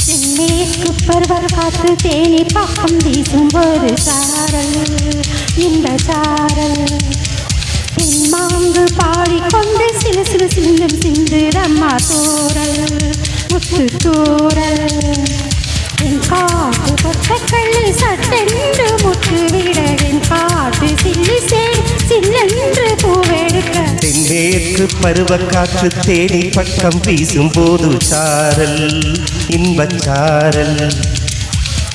தென்மேற்கு பருவ காற்று தேனி பக்கம் வீசும்போது சாரல் இந்த சாரல் தென்மாங்கு பாடிக்கொண்டு சில சில சிந்தும் சிந்துரம்மா தூரல் முத்து தூரல் என் காட்டு பட்டக்கள்ளி சட்டென்று முட்டு விட என் காட்டு சில்லி சில்லென்று பூவெடுக்க தென்மேற்கு பருவ காற்று தேனி பக்கம் வீசும்போது சாரல் இன்பச்சாரல்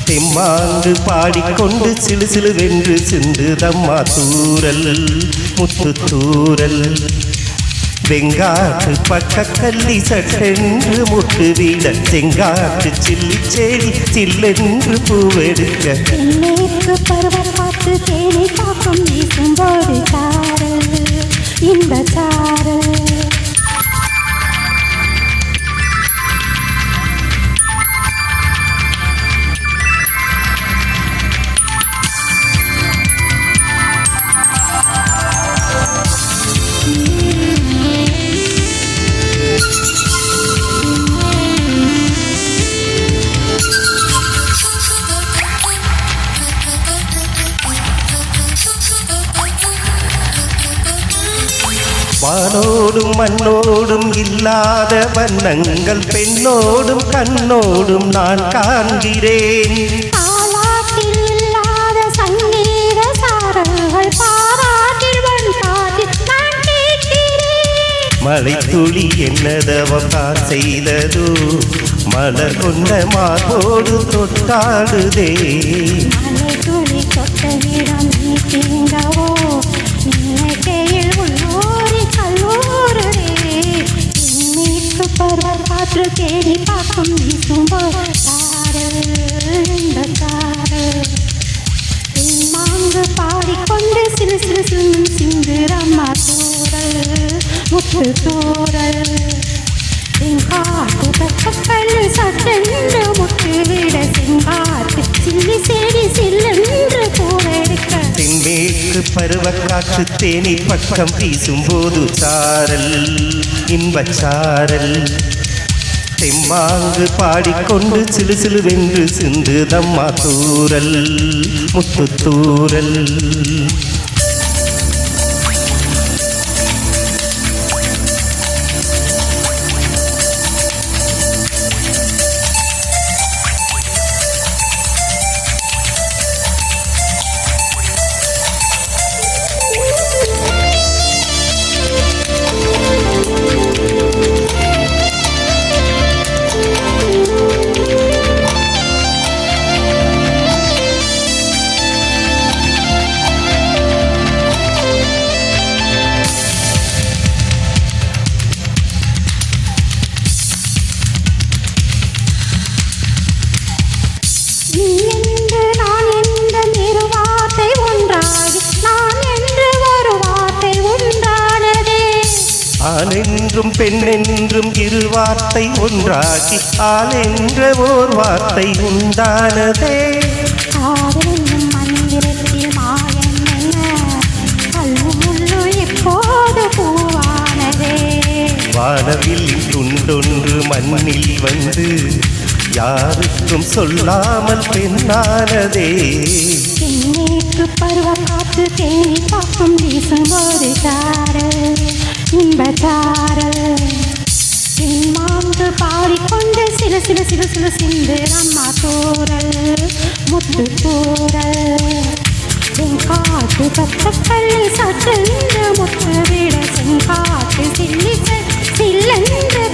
தெம்மாங்கு பாடிக்கொண்டு சிலு சிலுவென்று சிந்துதம்மா தூரல் முத்து தூரல் வெங்காட்டு பட்டக்கல்லி சட்டென்று முட்டு வீட செங்காட்டு சில்லி செடி சில்லென்று பூவெடுக்க தென்மேற்கு பருவ காற்று தேனி பக்கம் வீசும்போது சாரல் இன்பச்சாரல் வானோடும் மண்ணோடும் இல்லாத வண்ணங்கள் பெண்ணோடும் கண்ணோடும் நான் காண்கிறேன் தாலாட்டில் இல்லாத சங்கீத சாரல்கள் பாராட்டில் வழிபாட்டில் நான் கேட்கிறேன் மழை துளி என்னதவம் தான் செய்ததோ மலர் கொண்ட மார்போடு தொட்டாடுதே மழை துளி தொட்டவிடம் நீ தீங்கவோ இன்னைக்கையில் உள்ளோரி கல்லூரே இன்னைக்கு பருவ காற்று தேடி பார்க்கும் வீசும்போது சாரல் இந்த சாரல் மாங்கு பாடிக்கொண்டு சிறு சிறு சின்னும் சிந்துரம்மா தூரல் முத்து தூரல் செங்காட்டு பச்சக்கல்லு சட்டென்று முட்டு விட செங்காட்டு சில்லி செடி சில்லென்று பூவெடுக்க தென்மேற்கு பருவ காற்று தேனி பக்கம் வீசும்போது சாரல் இன்பச்சாரல் தெம்மாங்கு பாடிக்கொண்டு சிலு சிலுவென்று சிந்துதம்மா தூரல் முத்து தூரல் ஆண் என்றும் பெண் என்றும் இரு வார்த்தை ஒன்றாகி ஆள் என்ற ஓர் வார்த்தை உண்டானதே காதலும் மந்திரத்தில் மாயம் என்ன கல்லு முள்ளு எப்போது பூவானதே வானவில் துண்டொன்று மண்ணில் வந்து யாருக்கும் சொல்லாமல் பெண்ணானதே தென்மேற்கு பருவ காற்று தேனி பக்கம் வீசும்போது சாரல் இன்பச்சாரல் மாங்கு பாடிக்கொண்டு சில சில சில சில சிந்துரம்மா தூரல் முத்து தூரல் செங்காட்டு பச்சக்கல்லி சட்டென்று முத்து விட செங்காட்டு சில்லி சில்லென்று